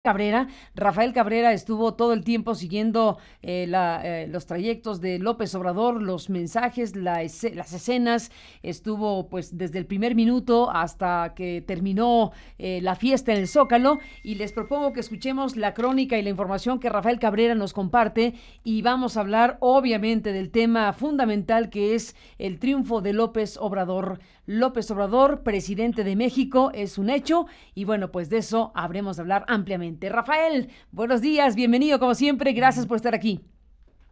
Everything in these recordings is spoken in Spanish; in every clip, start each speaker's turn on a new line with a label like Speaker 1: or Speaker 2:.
Speaker 1: Cabrera. Rafael Cabrera estuvo todo el tiempo siguiendo los trayectos de López Obrador, los mensajes, las escenas, estuvo pues desde el primer minuto hasta que terminó la fiesta en el Zócalo y les propongo que escuchemos la crónica y la información que Rafael Cabrera nos comparte y vamos a hablar obviamente del tema fundamental que es el triunfo de López Obrador. López Obrador, presidente de México, es un hecho y bueno, pues de eso habremos de hablar ampliamente. Rafael, buenos días, bienvenido como siempre, gracias por estar aquí.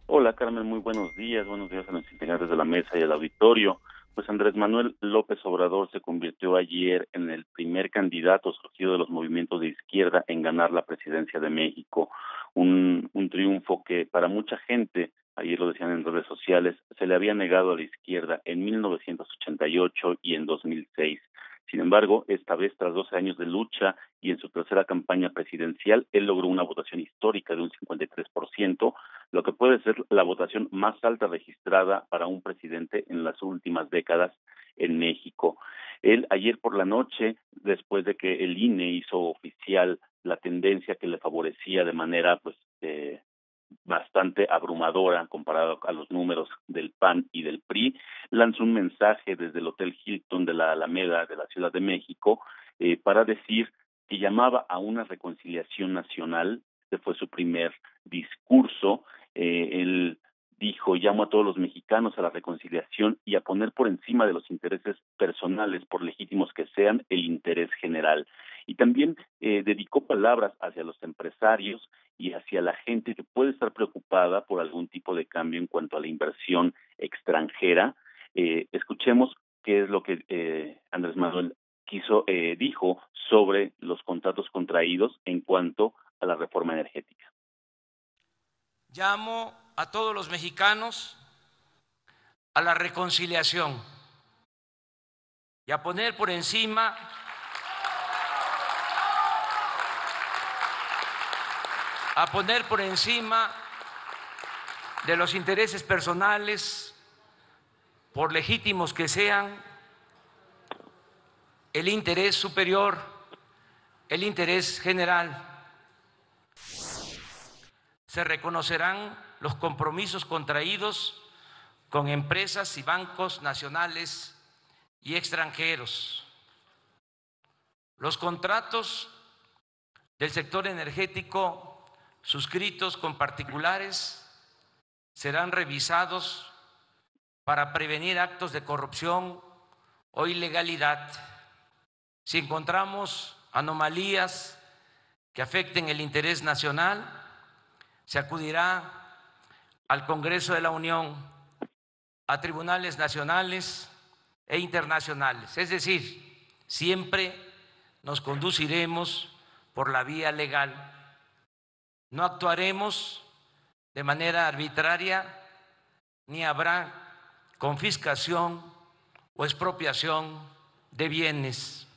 Speaker 2: Hola Carmen, muy buenos días a los integrantes de la mesa y al auditorio. Pues Andrés Manuel López Obrador se convirtió ayer en el primer candidato surgido de los movimientos de izquierda en ganar la presidencia de México. Un triunfo que para mucha gente, ayer lo decían en redes sociales, se le había negado a la izquierda en 1988 y en 2006. Sin embargo, esta vez, tras 12 años de lucha y en su tercera campaña presidencial, él logró una votación histórica de un 53%, lo que puede ser la votación más alta registrada para un presidente en las últimas décadas en México. Él ayer por la noche, después de que el INE hizo oficial la tendencia que le favorecía de manera bastante abrumadora comparado a los números del PAN y del PRI, lanzó un mensaje desde el Hotel Hilton de la Alameda de la Ciudad de México para decir que llamaba a una reconciliación nacional. Este fue su primer discurso. Él dijo: llamo a todos los mexicanos a la reconciliación y a poner por encima de los intereses personales, por legítimos que sean, el interés general. Y también dedicó palabras hacia los empresarios y hacia la gente que puede estar preocupada por algún tipo de cambio en cuanto a la inversión extranjera. Escuchemos qué es lo que Andrés Manuel dijo sobre los contratos contraídos en cuanto a la reforma energética.
Speaker 3: Llamo a todos los mexicanos a la reconciliación y a poner por encima de los intereses personales, por legítimos que sean, el interés superior, el interés general. Se reconocerán los compromisos contraídos con empresas y bancos nacionales y extranjeros. Los contratos del sector energético suscritos con particulares serán revisados para prevenir actos de corrupción o ilegalidad. Si encontramos anomalías que afecten el interés nacional, se acudirá al Congreso de la Unión, a tribunales nacionales e internacionales. Es decir, siempre nos conduciremos por la vía legal. No actuaremos de manera arbitraria ni habrá confiscación o expropiación de bienes.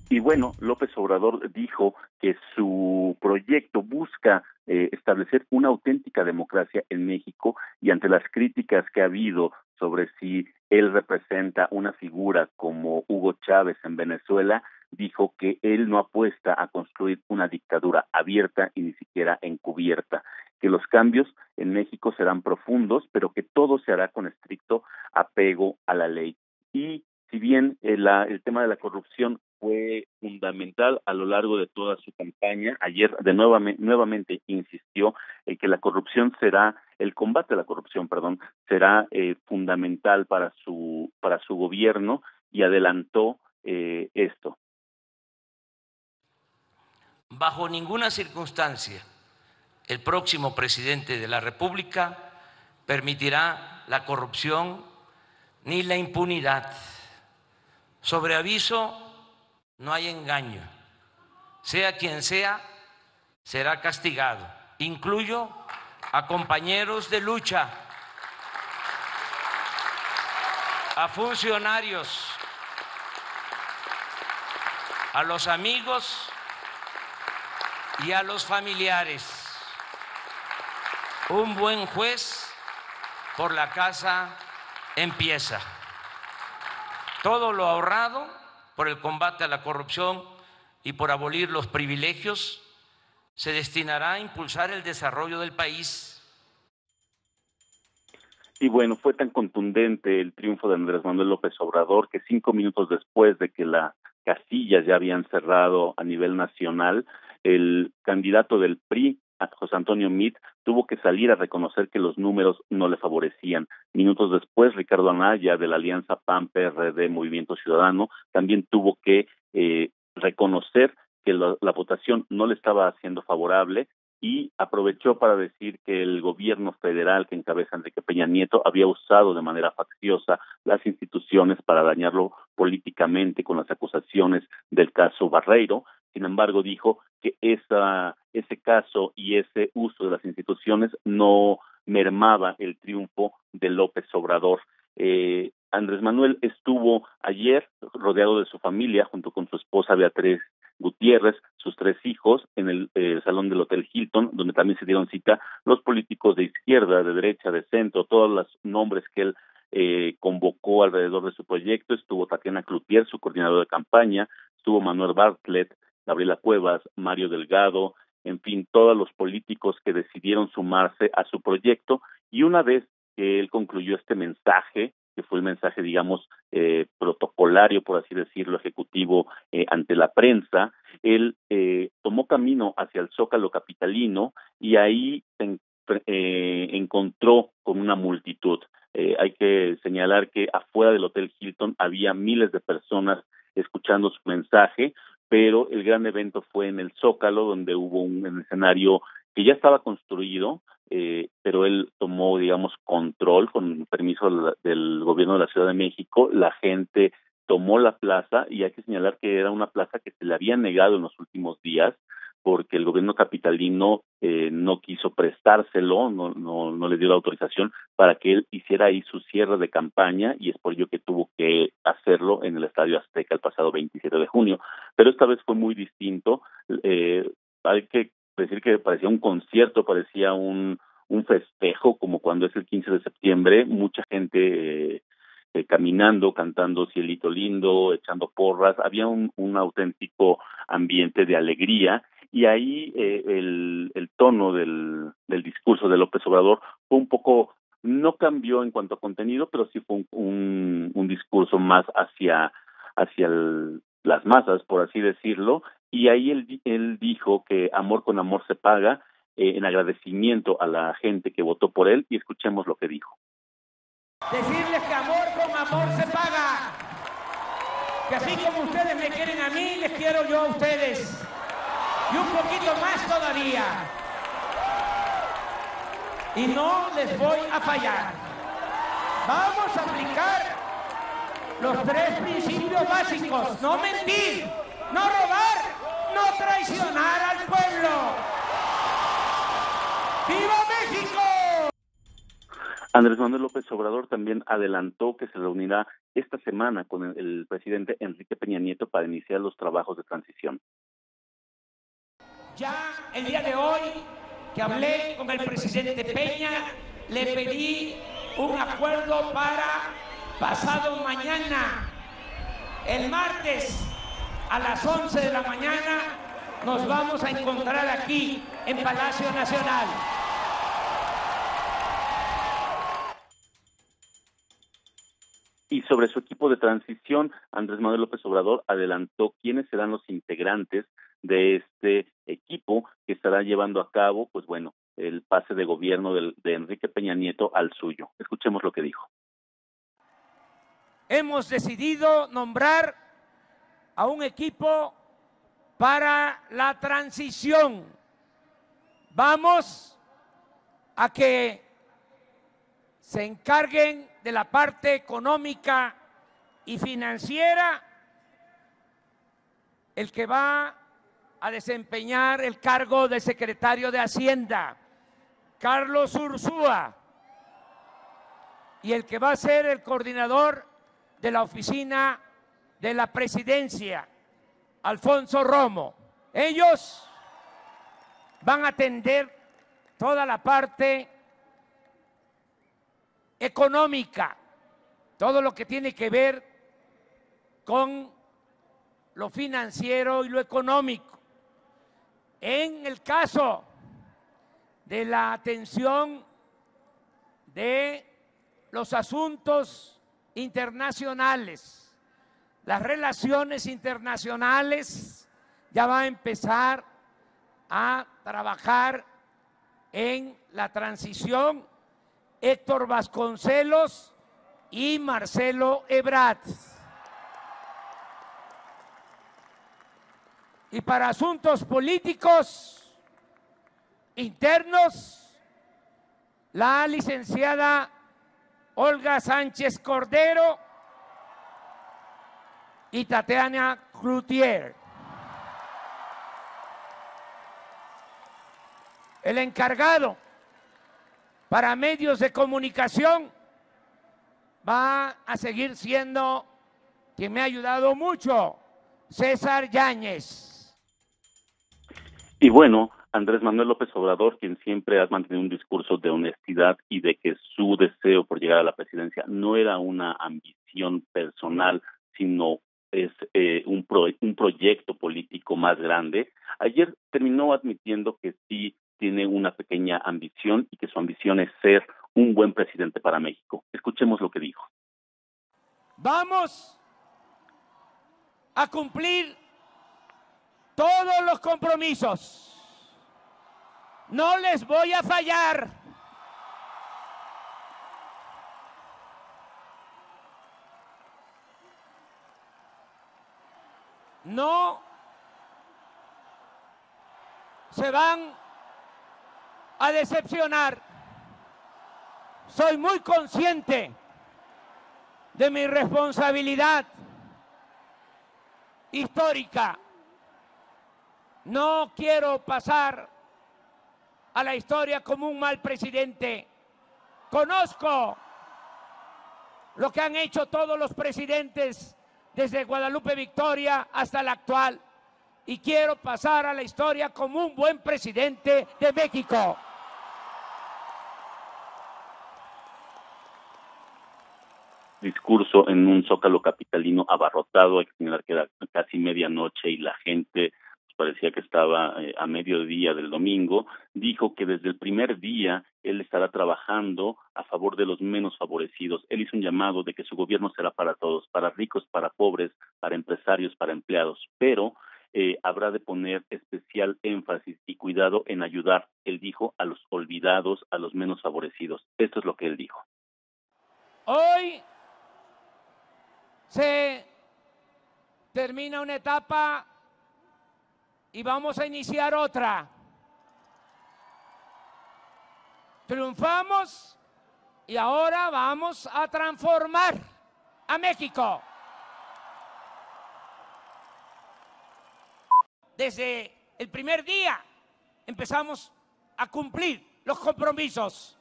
Speaker 2: Y bueno, López Obrador dijo que su proyecto busca establecer una auténtica democracia en México, y ante las críticas que ha habido sobre si él representa una figura como Hugo Chávez en Venezuela, dijo que él no apuesta a construir una dictadura abierta y ni siquiera encubierta, que los cambios en México serán profundos, pero que todo se hará con estricto apego a la ley. Y si bien el tema de la corrupción fue fundamental a lo largo de toda su campaña, ayer nuevamente insistió en que el combate a la corrupción, será fundamental para su gobierno, y adelantó esto.
Speaker 3: Bajo ninguna circunstancia el próximo presidente de la República permitirá la corrupción ni la impunidad. Sobre aviso no hay engaño. Sea quien sea, será castigado. Incluyo a compañeros de lucha, a funcionarios, a los amigos y a los familiares. Un buen juez por la casa empieza. Todo lo ahorrado por el combate a la corrupción y por abolir los privilegios, se destinará a impulsar el desarrollo del país.
Speaker 2: Y bueno, fue tan contundente el triunfo de Andrés Manuel López Obrador que 5 minutos después de que las casillas ya habían cerrado a nivel nacional, el candidato del PRI, José Antonio Meade, tuvo que salir a reconocer que los números no le favorecían. Minutos después, Ricardo Anaya, de la alianza PAN-PRD Movimiento Ciudadano, también tuvo que reconocer que la votación no le estaba haciendo favorable y aprovechó para decir que el gobierno federal que encabeza Enrique Peña Nieto había usado de manera facciosa las instituciones para dañarlo políticamente con las acusaciones del caso Barreiro. Sin embargo, dijo que ese caso y ese uso de las instituciones no mermaba el triunfo de López Obrador. Andrés Manuel estuvo ayer rodeado de su familia junto con su esposa Beatriz Gutiérrez, sus 3 hijos, en el salón del Hotel Hilton, donde también se dieron cita los políticos de izquierda, de derecha, de centro, todos los nombres que él convocó alrededor de su proyecto. Estuvo Tatiana Cloutier, su coordinador de campaña, estuvo Manuel Bartlett, Gabriela Cuevas, Mario Delgado, en fin, todos los políticos que decidieron sumarse a su proyecto. Y una vez que él concluyó este mensaje, que fue el mensaje, digamos, protocolario, por así decirlo, ejecutivo ante la prensa, él tomó camino hacia el Zócalo capitalino y ahí se encontró con una multitud. Hay que señalar que afuera del Hotel Hilton había miles de personas escuchando su mensaje, pero el gran evento fue en el Zócalo, donde hubo un escenario que ya estaba construido, pero él tomó, digamos, control con permiso del gobierno de la Ciudad de México. La gente tomó la plaza y hay que señalar que era una plaza que se le había negado en los últimos días porque el gobierno capitalino no quiso prestárselo, no le dio la autorización para que él hiciera ahí su cierre de campaña, y es por ello que tuvo que hacerlo en el Estadio Azteca el pasado 27 de junio. Pero esta vez fue muy distinto. Hay que decir que parecía un concierto, parecía un festejo, como cuando es el 15 de septiembre, mucha gente caminando, cantando Cielito Lindo, echando porras, había un auténtico ambiente de alegría, y ahí el tono del discurso de López Obrador fue un poco, no cambió en cuanto a contenido, pero sí fue un discurso más hacia las masas, por así decirlo, y ahí él dijo que amor con amor se paga, en agradecimiento a la gente que votó por él, y escuchemos lo que dijo.
Speaker 4: Decirles que amor con amor se paga, que así como ustedes me quieren a mí, les quiero yo a ustedes, y un poquito más todavía, y no les voy a fallar. Vamos a aplicar los 3 principios básicos: no mentir, no robar, no traicionar al pueblo. ¡Viva México!
Speaker 2: Andrés Manuel López Obrador también adelantó que se reunirá esta semana con el presidente Enrique Peña Nieto para iniciar los trabajos de transición.
Speaker 4: Ya el día de hoy que hablé con el presidente Peña, le pedí un acuerdo para pasado mañana, el martes a las 11 de la mañana, nos vamos a encontrar aquí en Palacio Nacional.
Speaker 2: Y sobre su equipo de transición, Andrés Manuel López Obrador adelantó quiénes serán los integrantes de este equipo que estará llevando a cabo, pues bueno, el pase de gobierno de Enrique Peña Nieto al suyo. Escuchemos lo que dijo.
Speaker 4: Hemos decidido nombrar a un equipo para la transición. Vamos a que se encarguen de la parte económica y financiera el que va a desempeñar el cargo de secretario de Hacienda, Carlos Ursúa, y el que va a ser el coordinador de la oficina de la presidencia, Alfonso Romo. Ellos van a atender toda la parte económica, todo lo que tiene que ver con lo financiero y lo económico. En el caso de la atención de los asuntos internacionales, las relaciones internacionales, ya va a empezar a trabajar en la transición Héctor Vasconcelos y Marcelo Ebrard. Y para asuntos políticos internos, la licenciada Olga Sánchez Cordero y Tatiana Cloutier. El encargado para medios de comunicación va a seguir siendo quien me ha ayudado mucho, César Yáñez.
Speaker 2: Y bueno, Andrés Manuel López Obrador, quien siempre ha mantenido un discurso de honestidad y de que su deseo por llegar a la presidencia no era una ambición personal, sino es un proyecto político más grande, ayer terminó admitiendo que sí tiene una pequeña ambición y que su ambición es ser un buen presidente para México. Escuchemos lo que dijo.
Speaker 4: Vamos a cumplir todos los compromisos. No les voy a fallar. No se van a decepcionar. Soy muy consciente de mi responsabilidad histórica. No quiero pasar a la historia como un mal presidente. Conozco lo que han hecho todos los presidentes desde Guadalupe Victoria hasta la actual y quiero pasar a la historia como un buen presidente de México.
Speaker 2: Discurso en un zócalo capitalino abarrotado, hay que señalar que era casi medianoche y la gente parecía que estaba a mediodía del domingo. Dijo que desde el primer día él estará trabajando a favor de los menos favorecidos. Él hizo un llamado de que su gobierno será para todos, para ricos, para pobres, para empresarios, para empleados, pero habrá de poner especial énfasis y cuidado en ayudar, él dijo, a los olvidados, a los menos favorecidos. Esto es lo que él dijo.
Speaker 4: Hoy se termina una etapa y vamos a iniciar otra. Triunfamos y ahora vamos a transformar a México. Desde el primer día empezamos a cumplir los compromisos.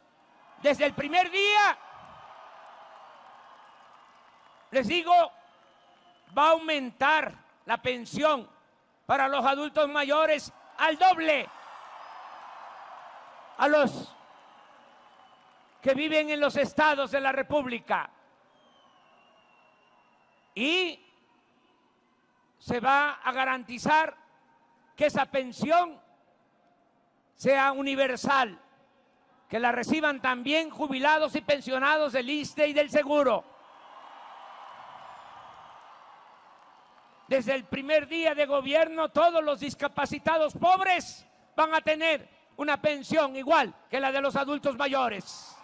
Speaker 4: Desde el primer día, les digo, va a aumentar la pensión para los adultos mayores al doble. A los que viven en los estados de la República. Y se va a garantizar que esa pensión sea universal, que la reciban también jubilados y pensionados del ISSSTE y del Seguro. Desde el primer día de gobierno, todos los discapacitados pobres van a tener una pensión igual que la de los adultos mayores.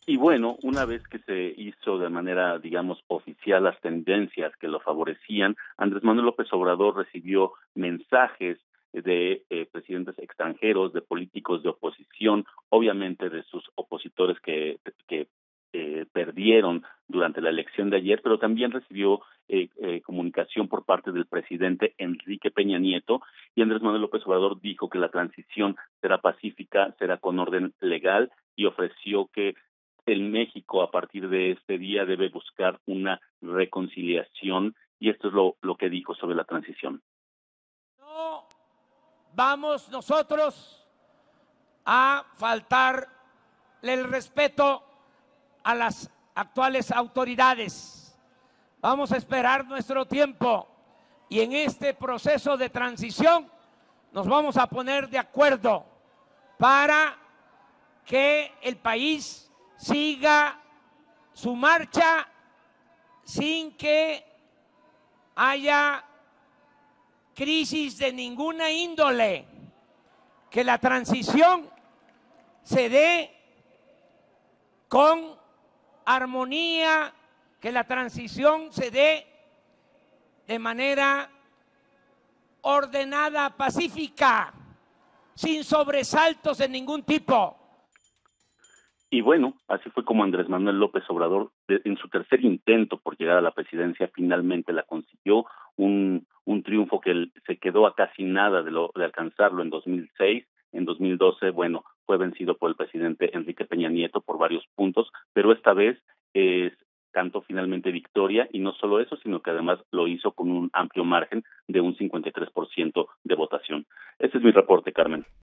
Speaker 2: Y bueno, una vez que se hizo de manera, digamos, oficial las tendencias que lo favorecían, Andrés Manuel López Obrador recibió mensajes de presidentes extranjeros, de políticos de oposición, obviamente de sus opositores que perdieron durante la elección de ayer, pero también recibió comunicación por parte del presidente Enrique Peña Nieto, y Andrés Manuel López Obrador dijo que la transición será pacífica, será con orden legal, y ofreció que en México a partir de este día debe buscar una reconciliación, y esto es lo que dijo sobre la transición.
Speaker 4: No vamos nosotros a faltarle el respeto a las actuales autoridades. Vamos a esperar nuestro tiempo y en este proceso de transición nos vamos a poner de acuerdo para que el país siga su marcha sin que haya crisis de ninguna índole, que la transición se dé con armonía, que la transición se dé de manera ordenada, pacífica, sin sobresaltos de ningún tipo.
Speaker 2: Y bueno, así fue como Andrés Manuel López Obrador, en su tercer intento por llegar a la presidencia, finalmente la consiguió, un triunfo que se quedó a casi nada de alcanzarlo en 2006. En 2012, bueno, fue vencido por el presidente Enrique Peña Nieto por varios puntos, pero esta vez cantó finalmente victoria, y no solo eso, sino que además lo hizo con un amplio margen de un 53% de votación. Ese es mi reporte, Carmen.